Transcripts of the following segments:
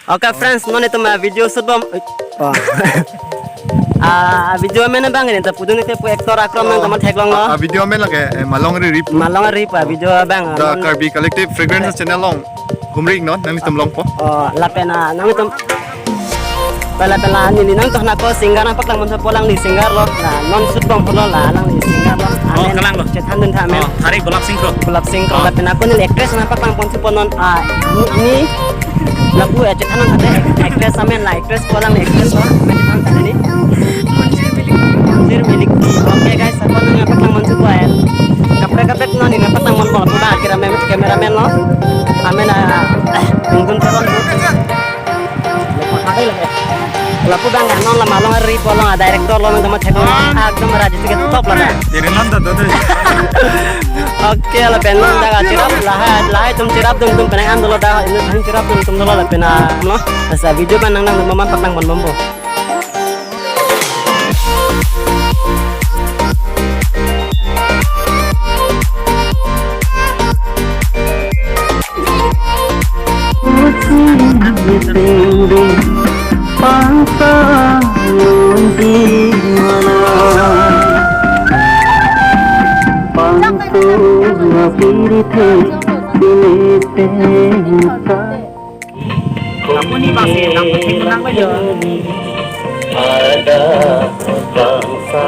Oke friends, nona itu mah video sebelum video mana bang ini? Tapi ini tuh aktor aktor yang teman teklong lo. Video में लगे malongri rip Malong rip video bang. the Kirby Collective Fragrances channel long kumring no nami tumlong po Oh, lapena nang itu pala ni nang toh nako singar apa lang man polang ni singar lo. Nah, non sebelum polo lah lang ni singar lo. Oh, kalang lo. Cetan dun thamen. Hari golap singkro. Kulap singkro lapena ko ni actress na apa lang pon ponon ini lagu ya cetan nang ada actress samen lah actress polang ni actress lo. Cetan tadi ni. Manjir milik. Oke guys, apa nang apa lang man poel. Kapre-kapre non ni apa lang man pola puda kameramen lo. Amen tunggun teron bu. Lapu bang non la malong ri polong director lo teman teman akdom raja tiga top lah. Dari London tuh. Oke la penon daga cirap lah tum cirap tum penangan dulu dah ini cirap tum dulu la pena no. Asa video pan nang memanpak nang mon. Pangsa di mana pangsa napirite dilete Kamu nih masih yang penting tenang aja. ada bangsa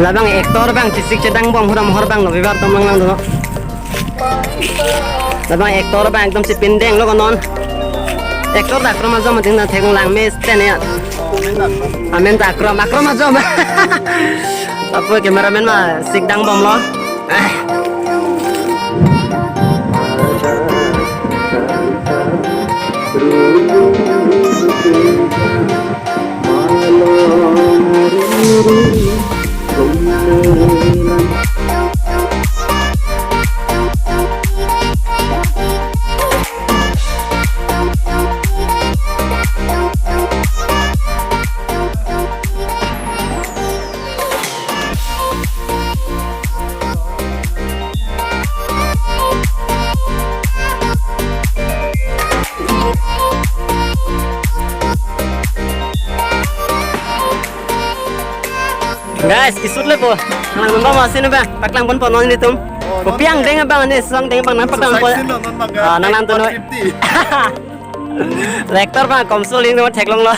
lah bang aktor bang cisik cedang bang huram bang lo bibar tom lang dulu lah bang aktor bang ekdom si pindeng lo konon aktor tak krom aja mending na thekong lang mes ten ya amen tak krom aja apa kameramen mah sikdang bom lo guys, isut le po. Nang bang masih nih bang, paklang pun ponon ini tum. Kopiang deng bang ini, sang deng bang nampak nang pon. Nang nang tuh. Lektor bang, komsul ini mau cek long lo.